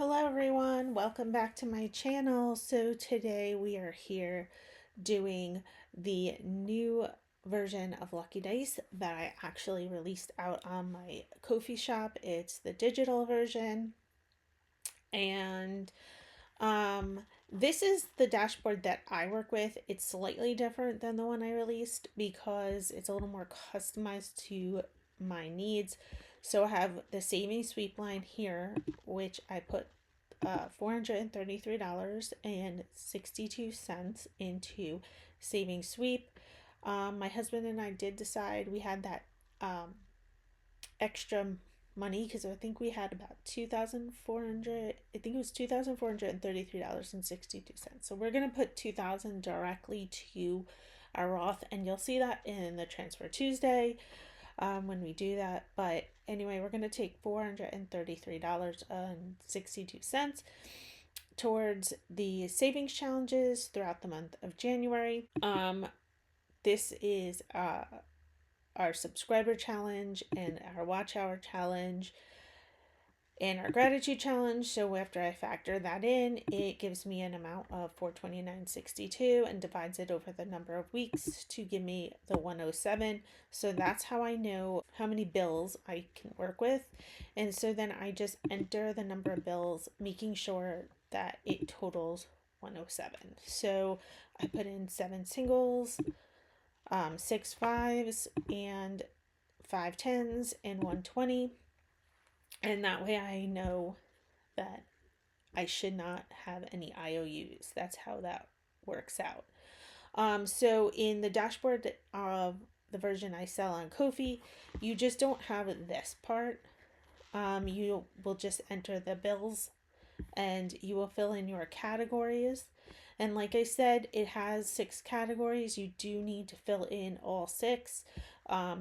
Hello everyone, welcome back to my channel. So today we are here doing the new version of Lucky Dice that I actually released out on my Ko-fi shop. It's the digital version, and this is the dashboard that I work with. It's slightly different than the one I released because it's a little more customized to my needs. So I have the saving sweep line here, which I put $433.62 into saving sweep. My husband and I did decide we had that extra money because I think we had about 2,400. I think it was $2,433.62. So we're gonna put 2,000 directly to our Roth, and you'll see that in the Transfer Tuesday when we do that. But anyway, we're going to take $433.62 towards the savings challenges throughout the month of January. This is our subscriber challenge and our watch hour challenge and our gratitude challenge. So after I factor that in, it gives me an amount of $429.62 and divides it over the number of weeks to give me the 107. So that's how I know how many bills I can work with. And so then I just enter the number of bills, making sure that it totals 107. So I put in 7 singles, 6 fives, and 5 tens, and 120. And that way I know that I should not have any IOUs. That's how that works out. So in the dashboard of the version I sell on Ko-fi, you just don't have this part. You will just enter the bills and you will fill in your categories. And like I said, it has 6 categories. You do need to fill in all 6.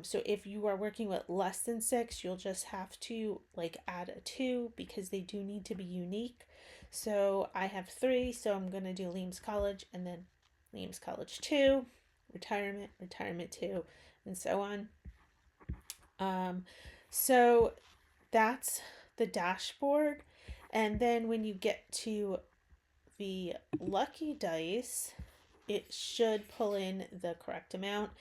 So if you are working with less than 6, you'll just have to add a 2 because they do need to be unique. So I have 3, so I'm going to do Leams College and then Leams College 2, retirement, retirement 2, and so on. So that's the dashboard. And then when you get to the Lucky Dice, it should pull in the correct amount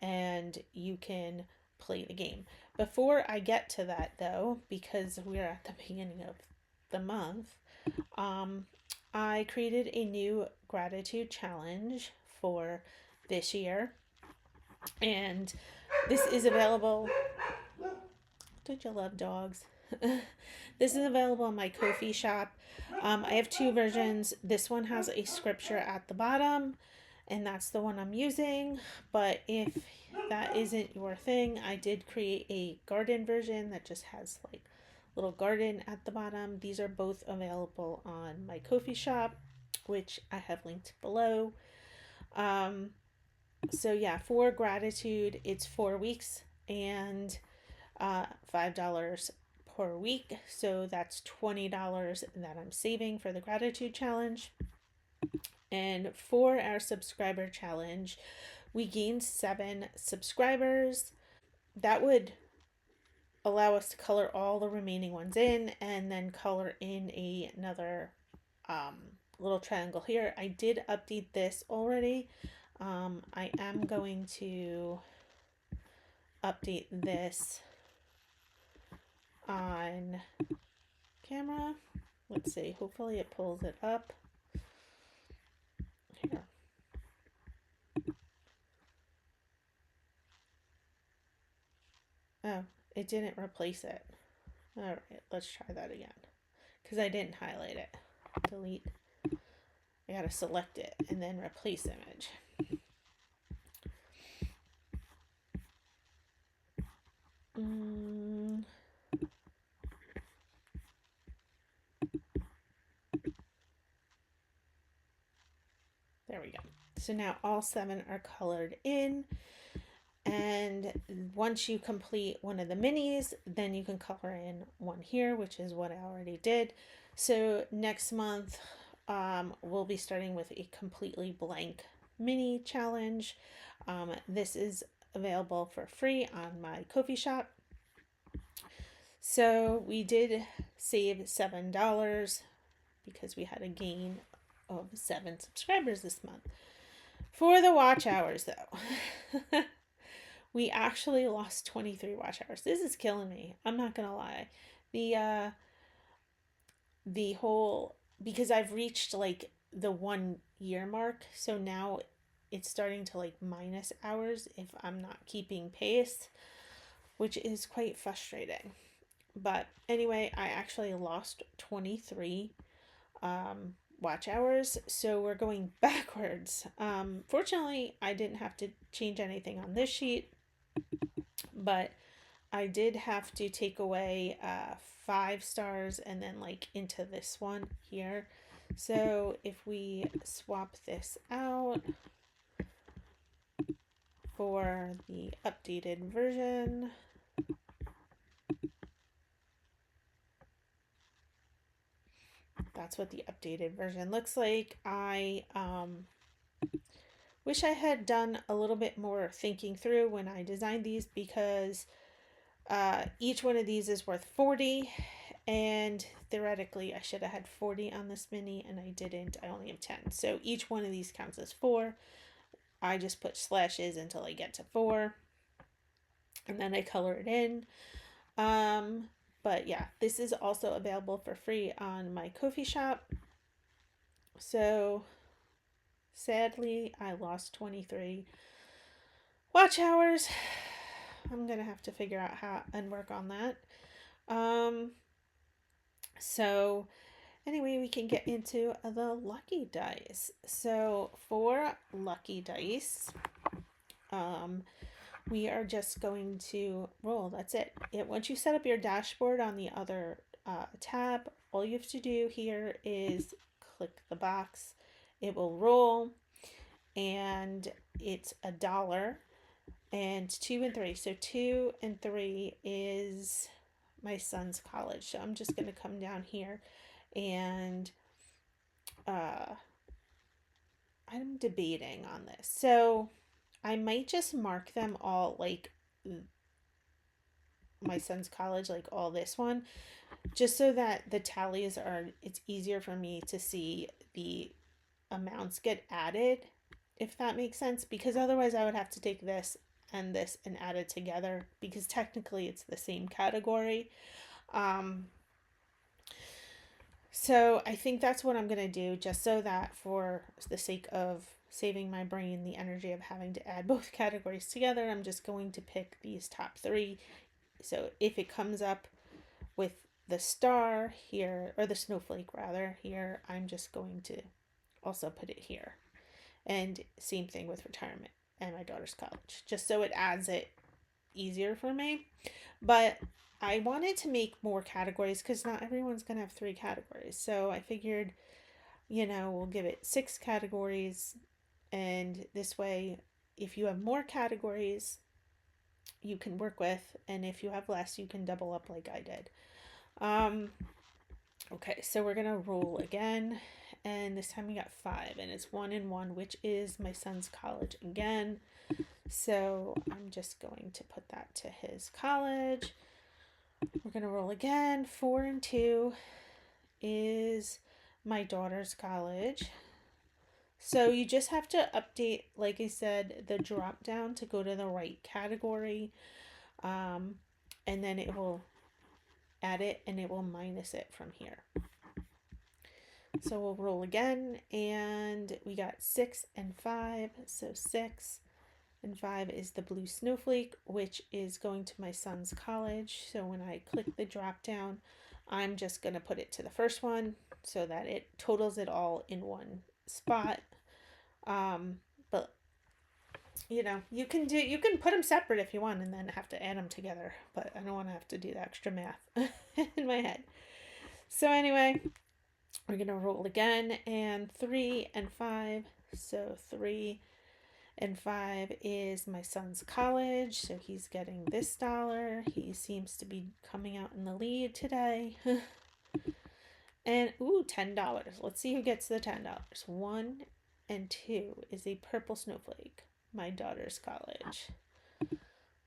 and you can play the game. Before I get to that though, because we're at the beginning of the month, I created a new gratitude challenge for this year, and this is available. Don't you love dogs? This is available on my Ko-fi shop. I have 2 versions. This one has a scripture at the bottom, and that's the one I'm using. But if that isn't your thing, I did create a garden version that just has like little garden at the bottom. These are both available on my Ko-fi shop, which I have linked below. So yeah, for gratitude, it's 4 weeks and $5 per week. So that's $20 that I'm saving for the gratitude challenge. And for our subscriber challenge, we gained 7 subscribers. That would allow us to color all the remaining ones in and then color in another little triangle here. I did update this already. I am going to update this on camera. Let's see, hopefully it pulls it up. Here. Oh, it didn't replace it. Alright, let's try that again. Because I didn't highlight it. Delete. I gotta select it and then replace image. There we go. So now all 7 are colored in. And once you complete one of the minis, then you can color in one here, which is what I already did. So next month, we'll be starting with a completely blank mini challenge. This is available for free on my Ko-fi shop. So we did save $7 because we had a gain of 7 subscribers this month. For the watch hours, though, we actually lost 23 watch hours. This is killing me. I'm not gonna lie. The whole, because I've reached like the 1 year mark, so now it's starting to like minus hours if I'm not keeping pace, which is quite frustrating. But anyway, I actually lost 23 watch hours, so we're going backwards. Fortunately, I didn't have to change anything on this sheet, but I did have to take away 5 stars and then like into this one here. So if we swap this out for the updated version, that's what the updated version looks like. I wish I had done a little bit more thinking through when I designed these, because each one of these is worth 40, and theoretically I should have had 40 on this mini, and I didn't. I only have 10. So each one of these counts as 4. I just put slashes until I get to 4, and then I color it in. But yeah, this is also available for free on my Ko-fi shop. So sadly, I lost 23 watch hours. I'm gonna have to figure out how and work on that. So anyway, we can get into the lucky dice. So for lucky dice, we are just going to roll. That's it. Once you set up your dashboard on the other tab, all you have to do here is click the box. It will roll, and it's $1 and 2 and 3. So 2 and 3 is my son's college. So I'm just going to come down here, and I'm debating on this. So I might just mark them all like my son's college, like all this one, just so that the tallies are, it's easier for me to see the amounts get added, if that makes sense, because otherwise I would have to take this and add it together, because technically it's the same category. So I think that's what I'm going to do, just so that for the sake of saving my brain the energy of having to add both categories together, I'm just going to pick these top 3. So if it comes up with the star here, or the snowflake rather, here, I'm just going to also put it here. And same thing with retirement and my daughter's college, just so it adds it easier for me. But I wanted to make more categories because not everyone's going to have 3 categories. So I figured, we'll give it 6 categories. And this way, if you have more categories, you can work with. And if you have less, you can double up like I did. Okay, so we're going to roll again. And this time we got 5. And it's 1 and 1, which is my son's college again. So I'm just going to put that to his college. We're going to roll again. 4 and 2 is my daughter's college. So you just have to update, like I said, the drop down to go to the right category. And then it will add it and it will minus it from here. So we'll roll again, and we got 6 and 5. So 6 and 5 is the blue snowflake, which is going to my son's college. So when I click the drop down, I'm just going to put it to the first one so that it totals it all in one spot. But you can put them separate if you want and then have to add them together, but I don't want to have to do the extra math in my head. So anyway, we're going to roll again, and 3 and 5. So 3 and 5 is my son's college, so he's getting this $1. He seems to be coming out in the lead today. And $10. Let's see who gets the $10. 1 and 2 is a purple snowflake, my daughter's college.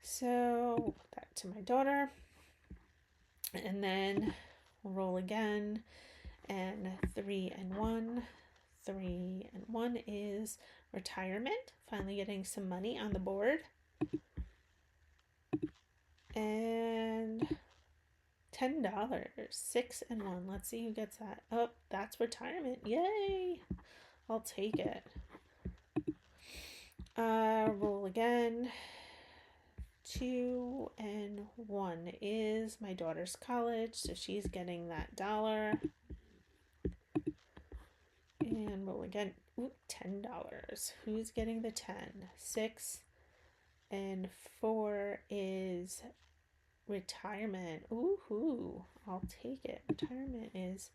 So we'll put that to my daughter. And then we'll roll again. And 3 and 1. 3 and 1 is retirement. Finally getting some money on the board. And $10. 6 and 1. Let's see who gets that. Oh, that's retirement. Yay! I'll take it. Roll again. 2 and 1 is my daughter's college, so she's getting that $1. And roll again. Ooh, $10. Who's getting the 10? 6 and 4 is retirement. Ooh, I'll take it. Retirement is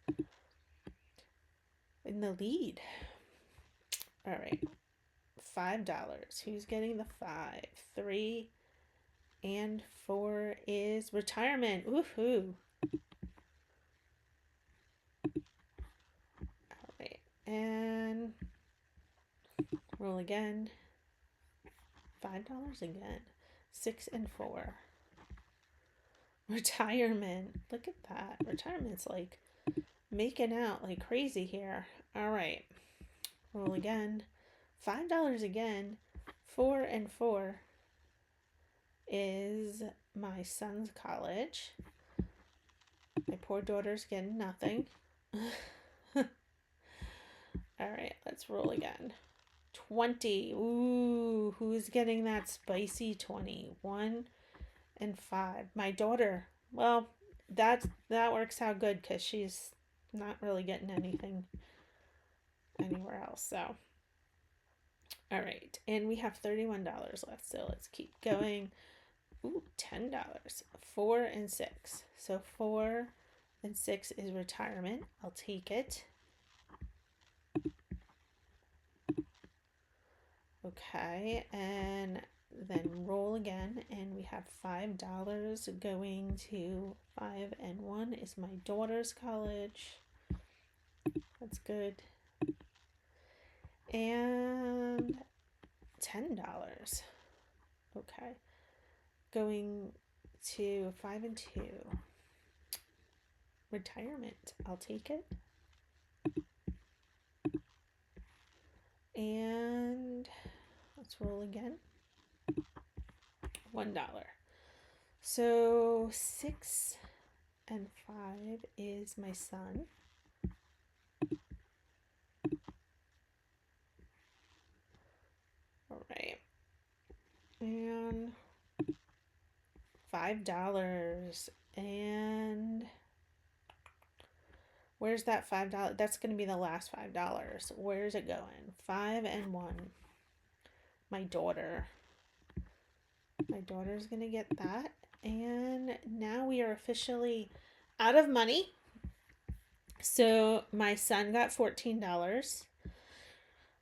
in the lead. All right. $5. Who's getting the 5? 3 and 4 is retirement. Woohoo. All right. And roll again. $5 again. 6 and 4. Retirement. Look at that. Retirement's like making out like crazy here. All right. Roll again. $5 again. 4 and 4 is my son's college. My poor daughter's getting nothing. All right, let's roll again. 20. Ooh, who's getting that spicy 20? 1 and 5. My daughter. Well, that works out good because she's not really getting anything anywhere else. So, all right, and we have $31 left. So let's keep going. Ooh, $10. 4 and 6. So 4 and 6 is retirement. I'll take it. Okay, and then roll again, and we have $5 going to 5 and 1 is my daughter's college. That's good. And $10. Okay. Going to 5 and 2. Retirement. I'll take it. And let's roll again. $1. So 6 and 5 is my son. All right. And $5. And where's that $5? That's going to be the last $5. Where's it going? 5 and 1. My daughter. My daughter's going to get that. And now we are officially out of money. So my son got $14.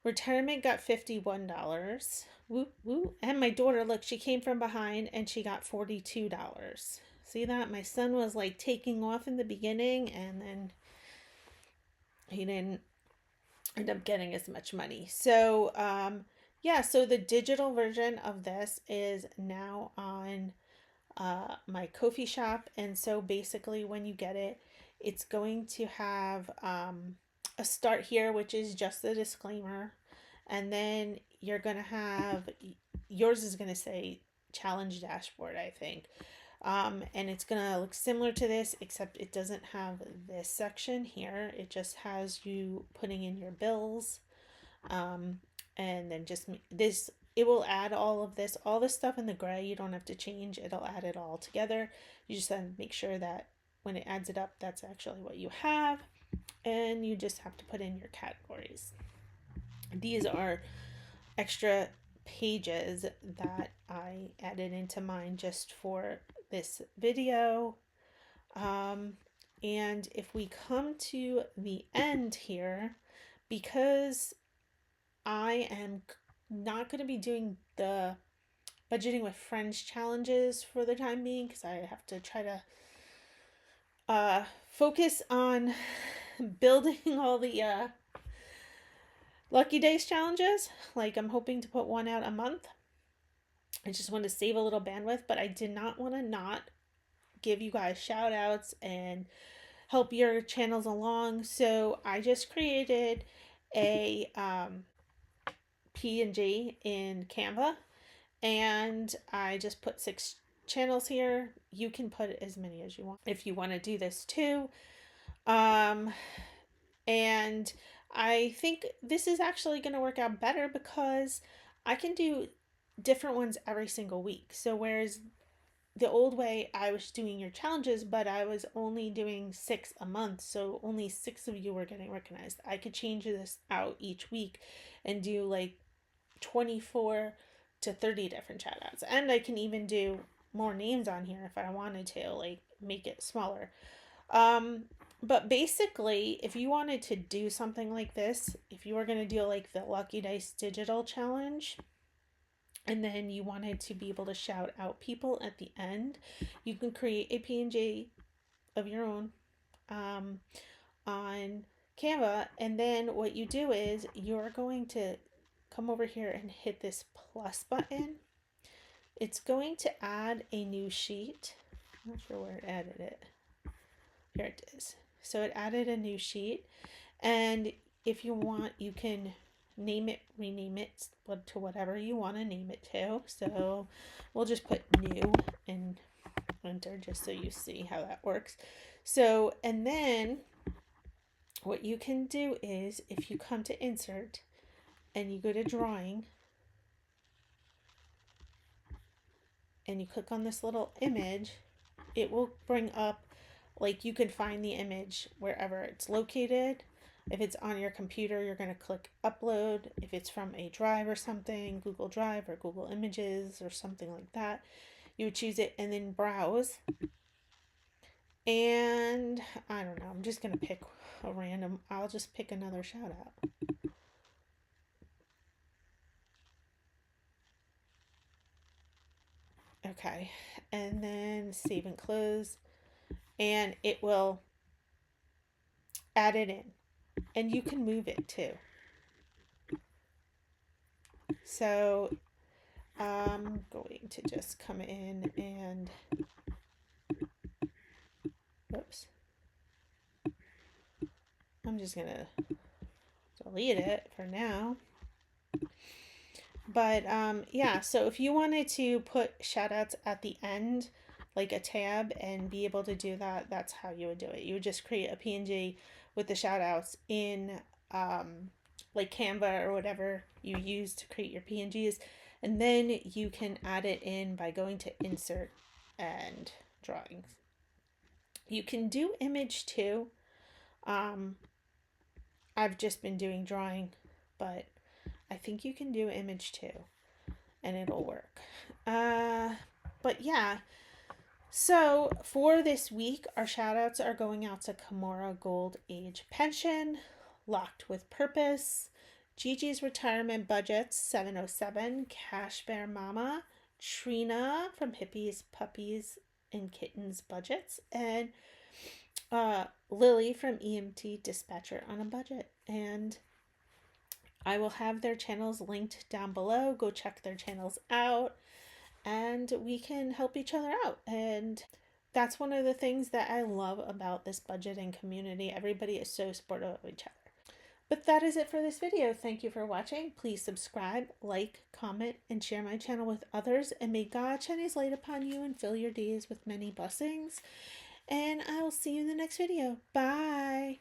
Retirement got $51. Woo, woo. And my daughter, look, she came from behind and she got $42. See that? My son was like taking off in the beginning and then he didn't end up getting as much money. So, yeah, so the digital version of this is now on my Ko-fi shop. And so basically when you get it, it's going to have a start here, which is just the disclaimer. And then you're going to have, yours is going to say challenge dashboard, I think. And it's going to look similar to this, except it doesn't have this section here. It just has you putting in your bills. And then just this, it will add all of this, all this stuff in the gray. You don't have to change. It'll add it all together. You just have to make sure that when it adds it up, that's actually what you have. And you just have to put in your categories. These are extra pages that I added into mine just for this video. And if we come to the end here, because I am not going to be doing the budgeting with friends challenges for the time being, because I have to try to focus on building all the Lucky Days challenges. Like, I'm hoping to put one out a month. I just want to save a little bandwidth, but I did not want to not give you guys shout outs and help your channels along. So I just created a PNG in Canva, and I just put 6 channels here. You can put as many as you want if you want to do this too. And I think this is actually going to work out better because I can do different ones every single week. So whereas the old way I was doing your challenges, but I was only doing 6 a month, so only 6 of you were getting recognized. I could change this out each week and do like 24 to 30 different shout outs. And I can even do more names on here if I wanted to, like make it smaller. But basically, if you wanted to do something like this, if you were going to do like the Lucky Dice Digital Challenge, and then you wanted to be able to shout out people at the end, you can create a PNG of your own on Canva. And then what you do is you're going to come over here and hit this plus button. It's going to add a new sheet. I'm not sure where it added it. Here it is. So it added a new sheet, and if you want, you can name it, rename it to whatever you want to name it to. So we'll just put new and enter just so you see how that works. So, and then what you can do is if you come to insert and you go to drawing and you click on this little image, it will bring up, like, you can find the image wherever it's located. If it's on your computer, you're going to click upload. If it's from a drive or something, Google Drive or Google Images or something like that, you would choose it and then browse. And I don't know, I'm just going to pick a random, I'll just pick another shout out. Okay, and then save and close, and it will add it in, and you can move it too. So I'm going to just come in and whoops, I'm just gonna delete it for now. But yeah, so if you wanted to put shout outs at the end, like a tab, and be able to do that, that's how you would do it. You would just create a PNG with the shout outs in like Canva or whatever you use to create your PNGs, and then you can add it in by going to insert and drawings. You can do image too. I've just been doing drawing, but I think you can do image too, and it'll work. But yeah, so for this week, our shout outs are going out to Kimora Gold Age Pension, Locked with Purpose, GiGi's Retirement Budgets 707, Cash Bear Mama, Trina from Hippies, Puppies, and Kittens Budgets, and Lily from EMT Dispatcher on a Budget. And I will have their channels linked down below. Go check their channels out, and we can help each other out. And that's one of the things that I love about this budgeting community. Everybody is so supportive of each other. But that is it for this video. Thank you for watching. Please subscribe, like, comment, and share my channel with others. And may God shine his light upon you and fill your days with many blessings. And I will see you in the next video. Bye.